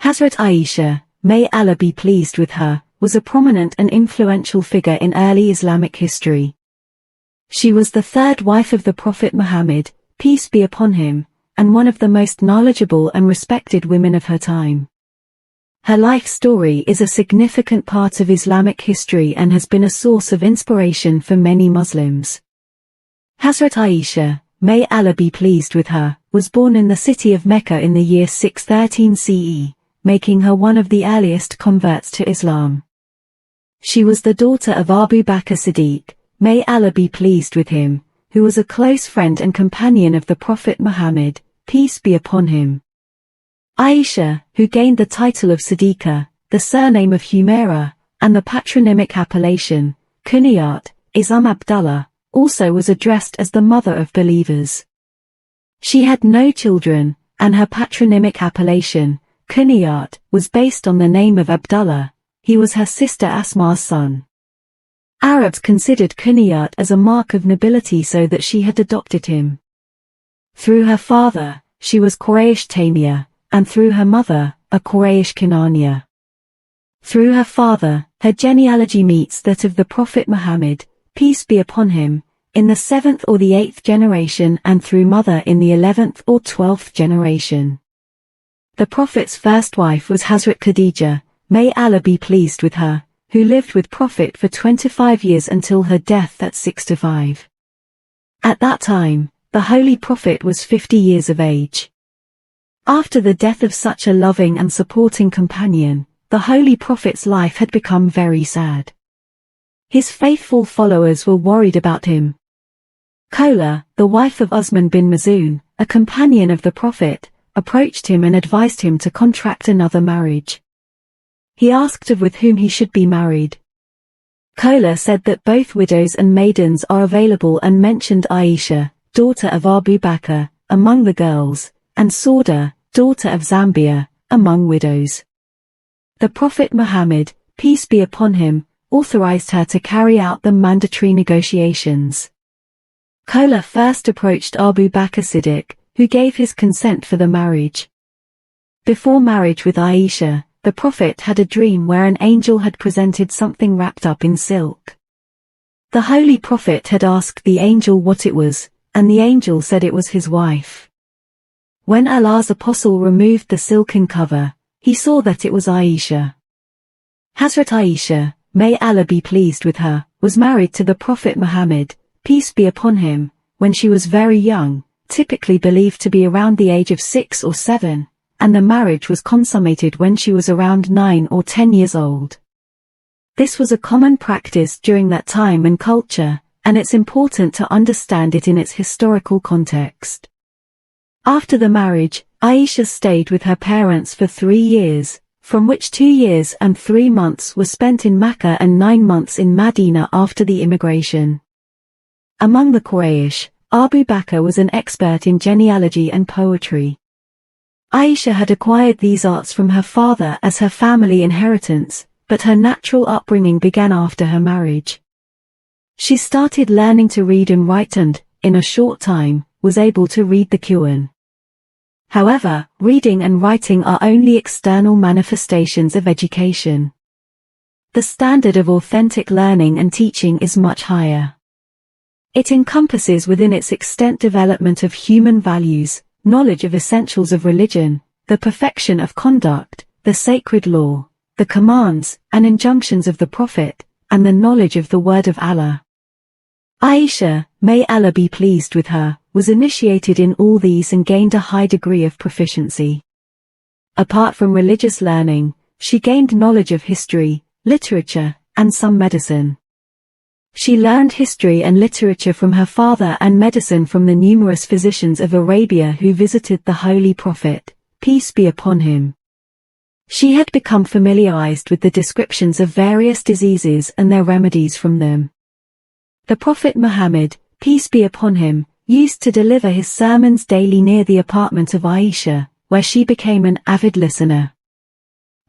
Hazrat Ayesha, may Allah be pleased with her, was a prominent and influential figure in early Islamic history. She was the third wife of the Prophet Muhammad, peace be upon him, and one of the most knowledgeable and respected women of her time. Her life story is a significant part of Islamic history and has been a source of inspiration for many Muslims. Hazrat Ayesha, may Allah be pleased with her, was born in the city of Mecca in the year 613 CE, making her one of the earliest converts to Islam. She was the daughter of Abu Bakr Siddiq, may Allah be pleased with him, who was a close friend and companion of the Prophet Muhammad, peace be upon him. Ayesha, who gained the title of Siddiqa, the surname of Humaira, and the patronymic appellation, Kunyat, Abdullah, also was addressed as the mother of believers. She had no children, and her patronymic appellation, Kunyat, was based on the name of Abdullah. He was her sister Asma's son. Arabs considered Kunyat as a mark of nobility, so that she had adopted him. Through her father, she was Quraysh Tamiyya, and through her mother, a Quraysh Kinaniya. Through her father, her genealogy meets that of the Prophet Muhammad, peace be upon him, in the 7th or the 8th generation, and through mother in the 11th or 12th generation. The Prophet's first wife was Hazrat Khadija, may Allah be pleased with her, who lived with Prophet for 25 years until her death at 65. At that time, the Holy Prophet was 50 years of age. After the death of such a loving and supporting companion, the Holy Prophet's life had become very sad. His faithful followers were worried about him. Khawla, the wife of Usman bin Mazun, a companion of the Prophet, approached him and advised him to contract another marriage. He asked of with whom he should be married. Khawla said that both widows and maidens are available and mentioned Ayesha, daughter of Abu Bakr, among the girls, and Sauda, daughter of Zambia, among widows. The Prophet Muhammad, peace be upon him, authorized her to carry out the mandatory negotiations. Khawla first approached Abu Bakr Siddiq, who gave his consent for the marriage. Before marriage with Ayesha, the Prophet had a dream where an angel had presented something wrapped up in silk. The Holy Prophet had asked the angel what it was, and the angel said it was his wife. When Allah's apostle removed the silken cover, he saw that it was Ayesha. Hazrat Ayesha, may Allah be pleased with her, was married to the Prophet Muhammad, peace be upon him, when she was very young, typically believed to be around the age of 6 or 7, and the marriage was consummated when she was around 9 or 10 years old. This was a common practice during that time and culture, and it's important to understand it in its historical context. After the marriage, Ayesha stayed with her parents for 3 years, from which 2 years and 3 months were spent in Mecca and 9 months in Medina after the immigration. Among the Quraysh, Abu Bakr was an expert in genealogy and poetry. Ayesha had acquired these arts from her father as her family inheritance, but her natural upbringing began after her marriage. She started learning to read and write and, in a short time, was able to read the Quran. However, reading and writing are only external manifestations of education. The standard of authentic learning and teaching is much higher. It encompasses within its extent development of human values, knowledge of essentials of religion, the perfection of conduct, the sacred law, the commands and injunctions of the Prophet, and the knowledge of the word of Allah. Ayesha, may Allah be pleased with her, was initiated in all these and gained a high degree of proficiency. Apart from religious learning, she gained knowledge of history, literature, and some medicine. She learned history and literature from her father and medicine from the numerous physicians of Arabia who visited the Holy Prophet, peace be upon him. She had become familiarized with the descriptions of various diseases and their remedies from them. The Prophet Muhammad, peace be upon him, used to deliver his sermons daily near the apartment of Ayesha, where she became an avid listener.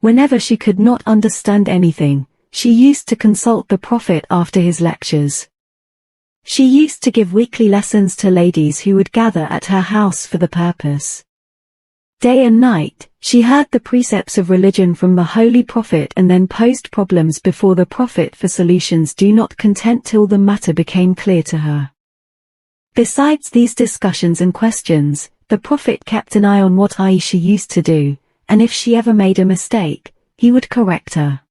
Whenever she could not understand anything, she used to consult the Prophet after his lectures. She used to give weekly lessons to ladies who would gather at her house for the purpose. Day and night, she heard the precepts of religion from the Holy Prophet and then posed problems before the Prophet for solutions. Do not content till the matter became clear to her. Besides these discussions and questions, the Prophet kept an eye on what Ayesha used to do, and if she ever made a mistake, he would correct her.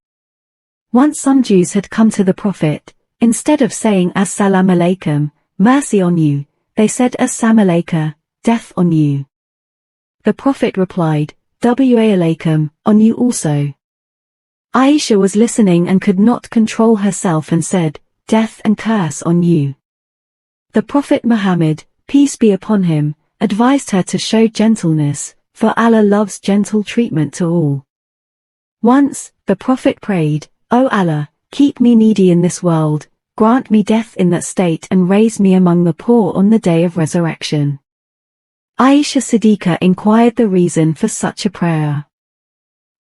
Once some Jews had come to the Prophet, instead of saying As-salamu alaykum, mercy on you, they said As-salamu alayka, death on you. The Prophet replied, Wa alaykum, on you also. Ayesha was listening and could not control herself and said, death and curse on you. The Prophet Muhammad, peace be upon him, advised her to show gentleness, for Allah loves gentle treatment to all. Once, the Prophet prayed, O Allah, keep me needy in this world, grant me death in that state and raise me among the poor on the day of resurrection. Ayesha Siddiqa inquired the reason for such a prayer.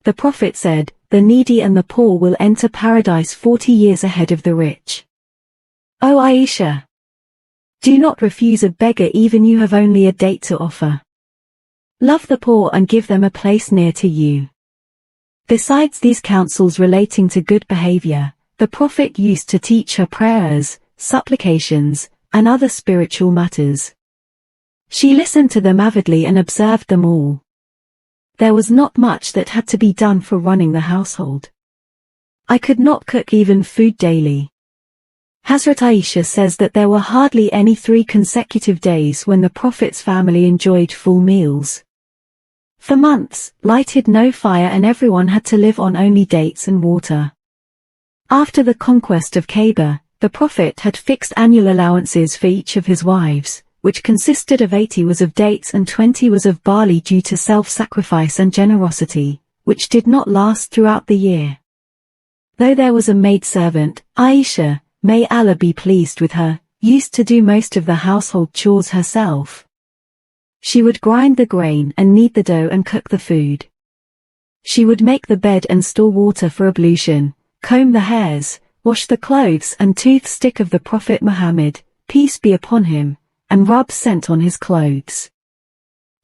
The Prophet said, the needy and the poor will enter paradise 40 years ahead of the rich. O Ayesha! Do not refuse a beggar even you have only a date to offer. Love the poor and give them a place near to you. Besides these counsels relating to good behavior, the Prophet used to teach her prayers, supplications, and other spiritual matters. She listened to them avidly and observed them all. There was not much that had to be done for running the household. I could not cook even food daily. Hazrat Ayesha says that there were hardly any 3 consecutive days when the Prophet's family enjoyed full meals. For months, lighted no fire and everyone had to live on only dates and water. After the conquest of Kaaba, the Prophet had fixed annual allowances for each of his wives, which consisted of 80 was of dates and 20 was of barley due to self-sacrifice and generosity, which did not last throughout the year. Though there was a maidservant, Ayesha, may Allah be pleased with her, used to do most of the household chores herself. She would grind the grain and knead the dough and cook the food. She would make the bed and store water for ablution, comb the hairs, wash the clothes and toothstick of the Prophet Muhammad, peace be upon him, and rub scent on his clothes.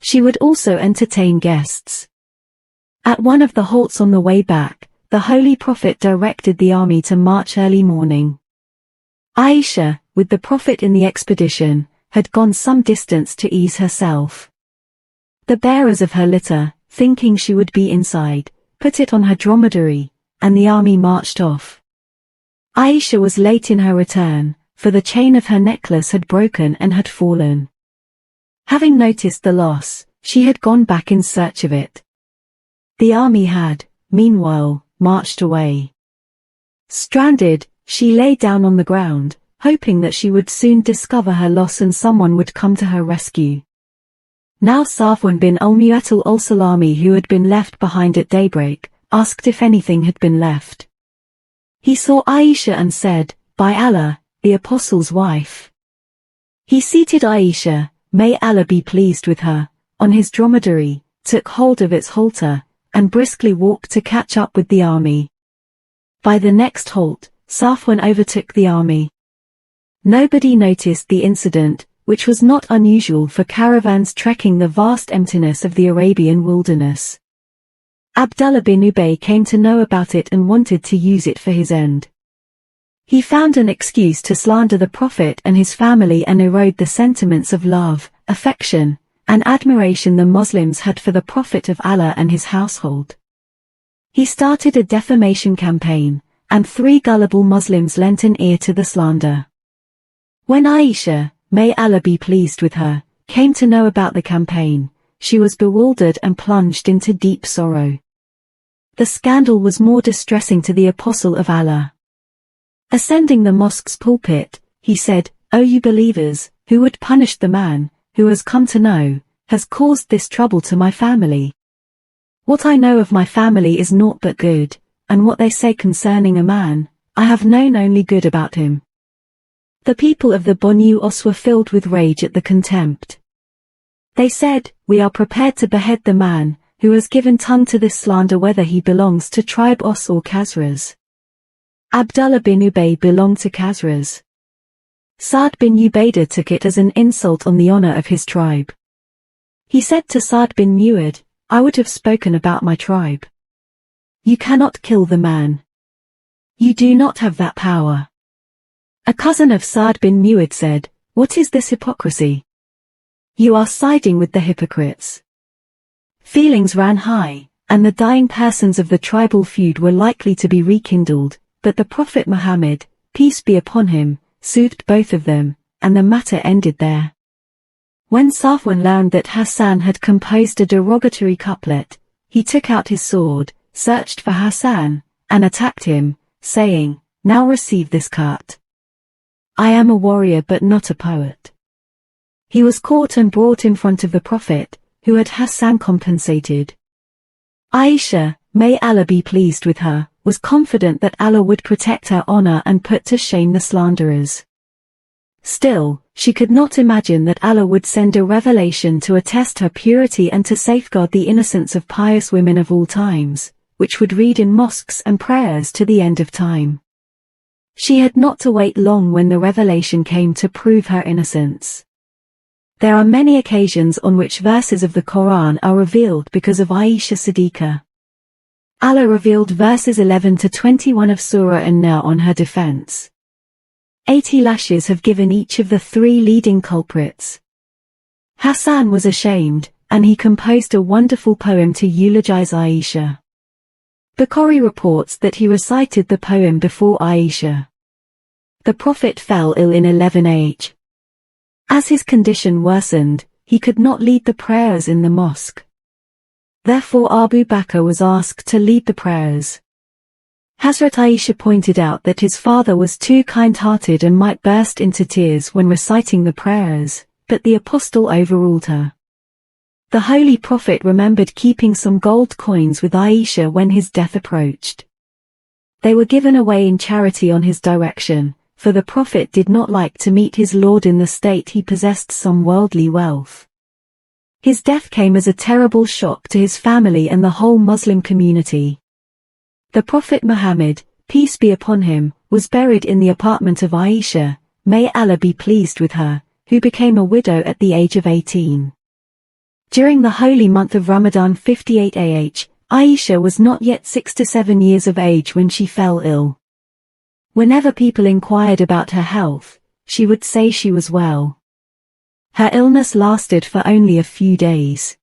She would also entertain guests. At one of the halts on the way back, the Holy Prophet directed the army to march early morning. Ayesha, with the Prophet in the expedition, had gone some distance to ease herself. The bearers of her litter, thinking she would be inside, put it on her dromedary, and the army marched off. Ayesha was late in her return, for the chain of her necklace had broken and had fallen. Having noticed the loss, she had gone back in search of it. The army had, meanwhile, marched away. Stranded, she lay down on the ground, hoping that she would soon discover her loss and someone would come to her rescue. Now Safwan bin al-Mu'attal al-Salami, who had been left behind at daybreak, asked if anything had been left. He saw Ayesha and said, by Allah, the Apostle's wife. He seated Ayesha, may Allah be pleased with her, on his dromedary, took hold of its halter, and briskly walked to catch up with the army. By the next halt, Safwan overtook the army. Nobody noticed the incident, which was not unusual for caravans trekking the vast emptiness of the Arabian wilderness. Abdullah bin Ubay came to know about it and wanted to use it for his end. He found an excuse to slander the Prophet and his family and erode the sentiments of love, affection, and admiration the Muslims had for the Prophet of Allah and his household. He started a defamation campaign, and 3 gullible Muslims lent an ear to the slander. When Ayesha, may Allah be pleased with her, came to know about the campaign, she was bewildered and plunged into deep sorrow. The scandal was more distressing to the Apostle of Allah. Ascending the mosque's pulpit, he said, O you believers, who would punish the man, who has come to know, has caused this trouble to my family. What I know of my family is naught but good, and what they say concerning a man, I have known only good about him. The people of the Banu Os were filled with rage at the contempt. They said, we are prepared to behead the man, who has given tongue to this slander whether he belongs to tribe Os or Khazraj. Abdullah bin Ubay belonged to Khazraj. Sa'd bin Ubaidah took it as an insult on the honor of his tribe. He said to Sa'd bin Mu'ad, I would have spoken about my tribe. You cannot kill the man. You do not have that power. A cousin of Sa'd bin Mu'adh said, "What is this hypocrisy? You are siding with the hypocrites." Feelings ran high, and the dying persons of the tribal feud were likely to be rekindled, but the Prophet Muhammad, peace be upon him, soothed both of them, and the matter ended there. When Safwan learned that Hassan had composed a derogatory couplet, he took out his sword, searched for Hassan, and attacked him, saying, "Now receive this cut. I am a warrior but not a poet." He was caught and brought in front of the Prophet, who had Hassan compensated. Ayesha, may Allah be pleased with her, was confident that Allah would protect her honor and put to shame the slanderers. Still, she could not imagine that Allah would send a revelation to attest her purity and to safeguard the innocence of pious women of all times, which would read in mosques and prayers to the end of time. She had not to wait long when the revelation came to prove her innocence. There are many occasions on which verses of the Quran are revealed because of Ayesha Siddiqa. Allah revealed verses 11 to 21 of Surah An-Nur on her defense. 80 lashes have given each of the 3 leading culprits. Hassan was ashamed, and he composed a wonderful poem to eulogize Ayesha. Bukhari reports that he recited the poem before Ayesha. The Prophet fell ill in 11 AH. As his condition worsened, he could not lead the prayers in the mosque. Therefore Abu Bakr was asked to lead the prayers. Hazrat Ayesha pointed out that his father was too kind-hearted and might burst into tears when reciting the prayers, but the apostle overruled her. The Holy Prophet remembered keeping some gold coins with Ayesha when his death approached. They were given away in charity on his direction, for the Prophet did not like to meet his Lord in the state he possessed some worldly wealth. His death came as a terrible shock to his family and the whole Muslim community. The Prophet Muhammad, peace be upon him, was buried in the apartment of Ayesha, may Allah be pleased with her, who became a widow at the age of 18. During the holy month of Ramadan 58 AH, Ayesha was not yet 6 to 7 years of age when she fell ill. Whenever people inquired about her health, she would say she was well. Her illness lasted for only a few days.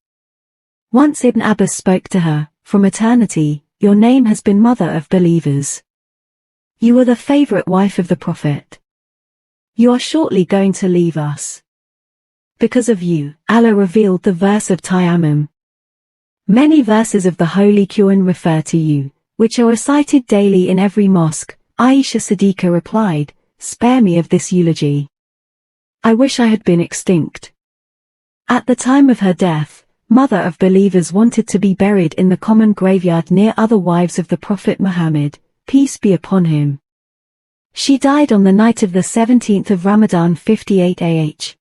Once Ibn Abbas spoke to her, "From eternity, your name has been mother of believers. You were the favorite wife of the Prophet. You are shortly going to leave us. Because of you, Allah revealed the verse of Tayammum. Many verses of the Holy Quran refer to you, which are recited daily in every mosque." Ayesha Siddiqa replied, "Spare me of this eulogy. I wish I had been extinct." At the time of her death, mother of believers wanted to be buried in the common graveyard near other wives of the Prophet Muhammad, peace be upon him. She died on the night of the 17th of Ramadan 58 AH.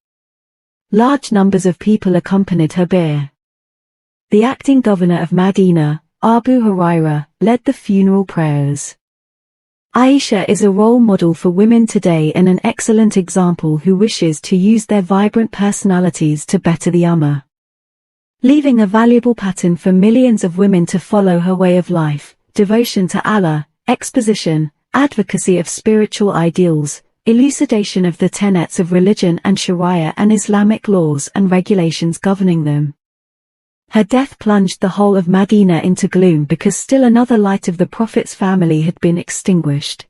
Large numbers of people accompanied her bier. The acting governor of Medina, Abu Hurairah, led the funeral prayers. Ayesha is a role model for women today and an excellent example who wishes to use their vibrant personalities to better the Ummah. Leaving a valuable pattern for millions of women to follow her way of life, devotion to Allah, exposition, advocacy of spiritual ideals, elucidation of the tenets of religion and Sharia and Islamic laws and regulations governing them. Her death plunged the whole of Medina into gloom because still another light of the Prophet's family had been extinguished.